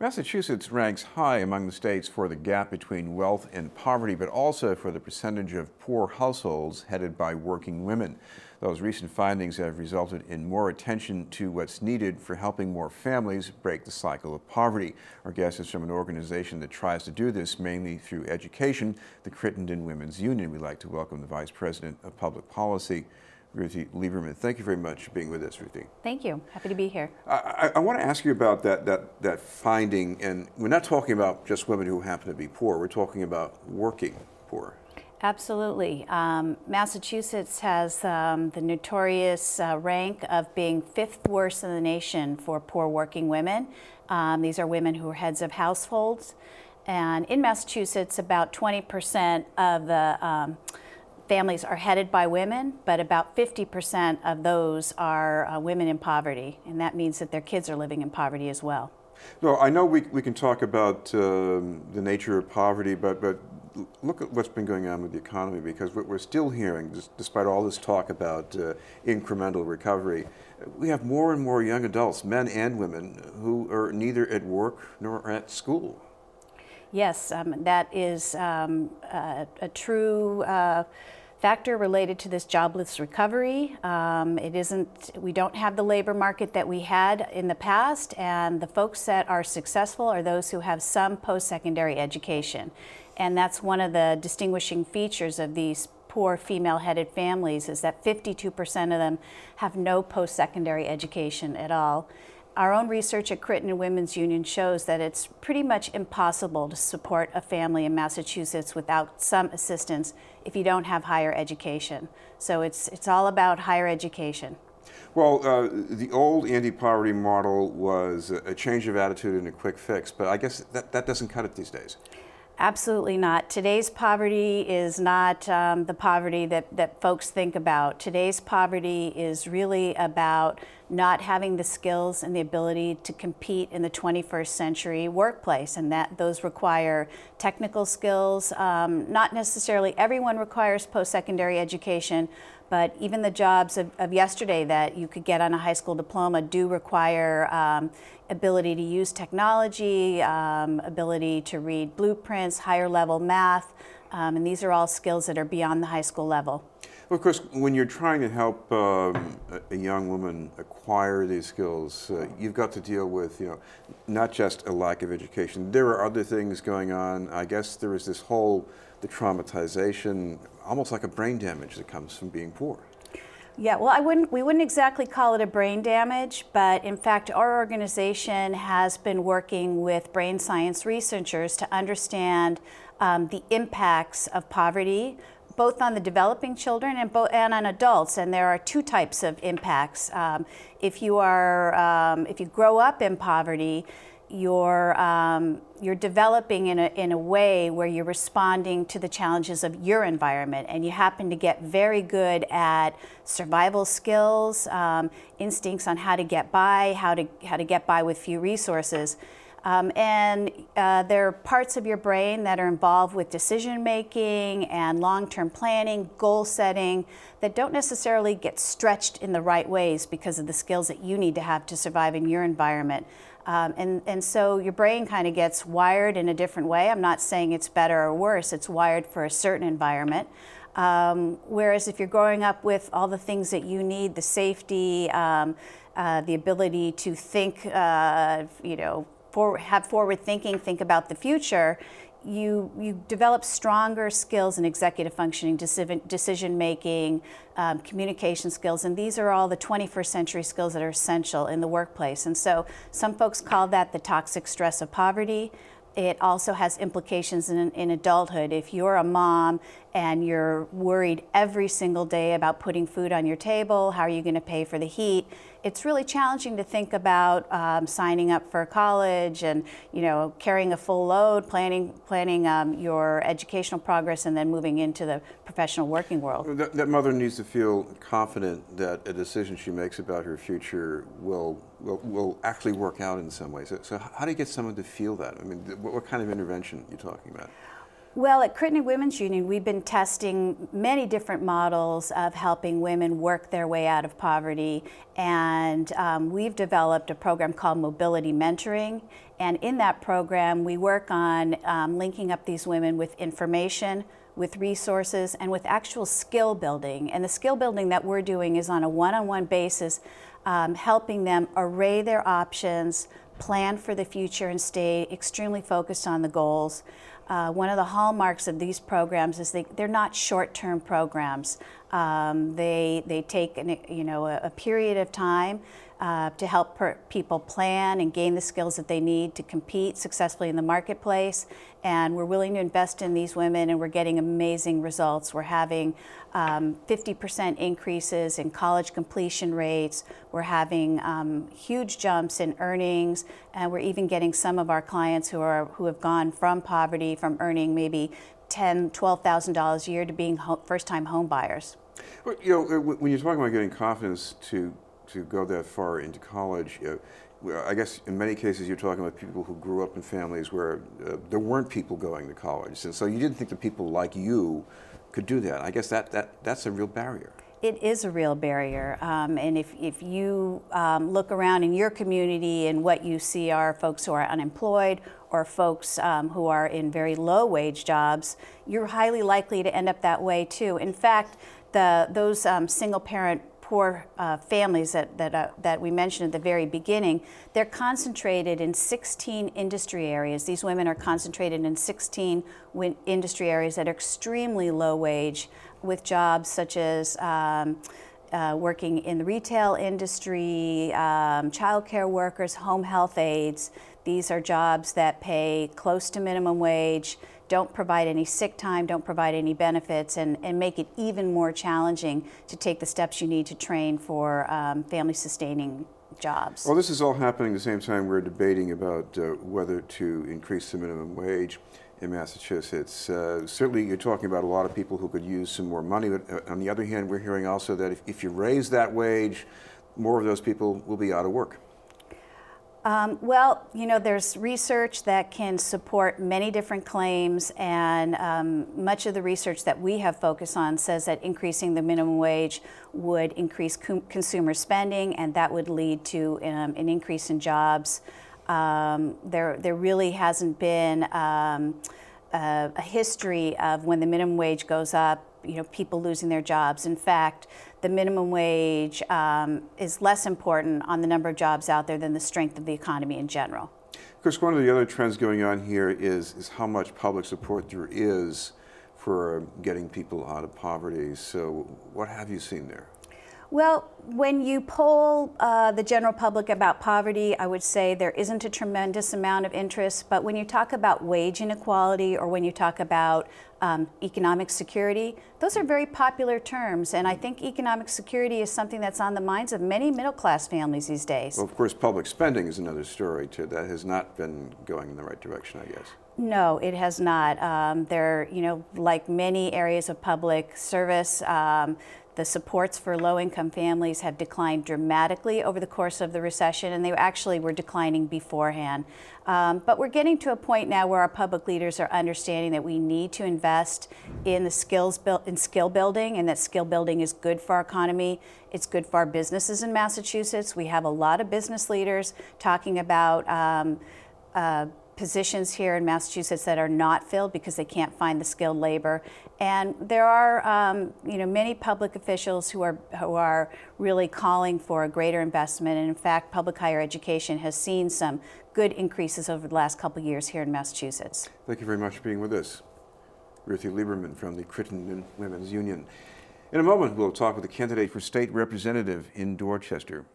Massachusetts ranks high among the states for the gap between wealth and poverty, but also for the percentage of poor households headed by working women. Those recent findings have resulted in more attention to what's needed for helping more families break the cycle of poverty. Our guest is from an organization that tries to do this mainly through education, the Crittenton Women's Union. We'd like to welcome the Vice President of Public Policy, Ruthie Liberman. Thank you very much for being with us, Ruthie. Thank you. Happy to be here. I want to ask you about that finding, and we're not talking about just women who happen to be poor. We're talking about working poor. Absolutely. Massachusetts has the notorious rank of being fifth worst in the nation for poor working women. These are women who are heads of households. And in Massachusetts, about 20% of the families are headed by women, but about 50% of those are women in poverty, and that means that their kids are living in poverty as well. No, I know we can talk about the nature of poverty, but look at what's been going on with the economy, because what we're still hearing, despite all this talk about incremental recovery, we have more and more young adults, men and women, who are neither at work nor at school. Yes, that is a true factor related to this jobless recovery. We don't have the labor market that we had in the past, and the folks that are successful are those who have some post-secondary education. And that's one of the distinguishing features of these poor female-headed families, is that 52% of them have no post-secondary education at all. Our own research at Crittenton Women's Union shows that it's pretty much impossible to support a family in Massachusetts without some assistance if you don't have higher education. So it's all about higher education. Well, the old anti-poverty model was a change of attitude and a quick fix, but I guess that doesn't cut it these days. Absolutely not. Today's poverty is not the poverty that folks think about. Today's poverty is really about not having the skills and the ability to compete in the 21st century workplace, and those require technical skills. Not necessarily everyone requires post-secondary education, but even the jobs of yesterday that you could get on a high school diploma do require ability to use technology, ability to read blueprints, higher level math, and these are all skills that are beyond the high school level. Well, of course, when you're trying to help a young woman acquire these skills, you've got to deal with, not just a lack of education. There are other things going on. I guess there is this whole, the traumatization, almost like a brain damage that comes from being poor. Yeah, well, we wouldn't exactly call it a brain damage, but in fact, our organization has been working with brain science researchers to understand the impacts of poverty, both on the developing children and on adults. And there are two types of impacts. If you grow up in poverty, you're developing in a way where you're responding to the challenges of your environment, and you happen to get very good at survival skills, instincts on how to get by, how to get by with few resources. There are parts of your brain that are involved with decision making and long-term planning, goal setting, that don't necessarily get stretched in the right ways because of the skills that you need to have to survive in your environment. And so your brain kind of gets wired in a different way. I'm not saying it's better or worse, it's wired for a certain environment. Whereas if you're growing up with all the things that you need, the safety, the ability to think, have forward thinking, think about the future, you develop stronger skills in executive functioning, decision making, communication skills, and these are all the 21st century skills that are essential in the workplace. And so some folks call that the toxic stress of poverty. It also has implications in adulthood. If you're a mom and you're worried every single day about putting food on your table, how are you going to pay for the heat? It's really challenging to think about signing up for college and carrying a full load, planning your educational progress, and then moving into the professional working world. That mother needs to feel confident that a decision she makes about her future will actually work out in some ways. So how do you get someone to feel that? I mean, what kind of intervention are you talking about? Well, at Crittenton Women's Union, we've been testing many different models of helping women work their way out of poverty, and we've developed a program called Mobility Mentoring, and in that program we work on linking up these women with information, with resources, and with actual skill building. And the skill building that we're doing is on a one-on-one basis, helping them array their options, plan for the future, and stay extremely focused on the goals. One of the hallmarks of these programs is they're not short-term programs. They take a period of time to help people plan and gain the skills that they need to compete successfully in the marketplace. And we're willing to invest in these women, and we're getting amazing results. We're having 50% increases in college completion rates. We're having huge jumps in earnings, and we're even getting some of our clients who have gone from poverty, from earning maybe $10,000, $12,000 a year, to being first-time home buyers. Well, you know, when you're talking about getting confidence to go that far into college, I guess in many cases you're talking about people who grew up in families where there weren't people going to college, and so you didn't think that people like you could do that. I guess that's a real barrier. It is a real barrier, and if you look around in your community and what you see are folks who are unemployed or folks who are in very low wage jobs, you're highly likely to end up that way too. In fact, those single parent poor families that we mentioned at the very beginning, they're concentrated in 16 industry areas. These women are concentrated in 16 industry areas that are extremely low wage, with jobs such as working in the retail industry, childcare workers, home health aides. These are jobs that pay close to minimum wage, don't provide any sick time, don't provide any benefits, and make it even more challenging to take the steps you need to train for family-sustaining jobs. Well, this is all happening at the same time we're debating about whether to increase the minimum wage in Massachusetts. Certainly you're talking about a lot of people who could use some more money, but on the other hand, we're hearing also that if you raise that wage, more of those people will be out of work. Well, you know, there's research that can support many different claims, and much of the research that we have focused on says that increasing the minimum wage would increase consumer spending, and that would lead to an increase in jobs. There really hasn't been a history of when the minimum wage goes up, you know, people losing their jobs. In fact, the minimum wage is less important on the number of jobs out there than the strength of the economy in general. Of course, one of the other trends going on here is how much public support there is for getting people out of poverty. So what have you seen there? Well, when you poll the general public about poverty, I would say there isn't a tremendous amount of interest. But when you talk about wage inequality, or when you talk about economic security, those are very popular terms. And I think economic security is something that's on the minds of many middle-class families these days. Well, of course, public spending is another story, too. That has not been going in the right direction, I guess. No, it has not. You know, like many areas of public service, the supports for low-income families have declined dramatically over the course of the recession, and they actually were declining beforehand. But we're getting to a point now where our public leaders are understanding that we need to invest in skill building, and that skill building is good for our economy. It's good for our businesses in Massachusetts. We have a lot of business leaders talking about positions here in Massachusetts that are not filled because they can't find the skilled labor. And there are you know, many public officials who are really calling for a greater investment. And in fact, public higher education has seen some good increases over the last couple of years here in Massachusetts. Thank you very much for being with us. Ruthie Liberman from the Crittenton Women's Union. In a moment, we'll talk with the candidate for state representative in Dorchester.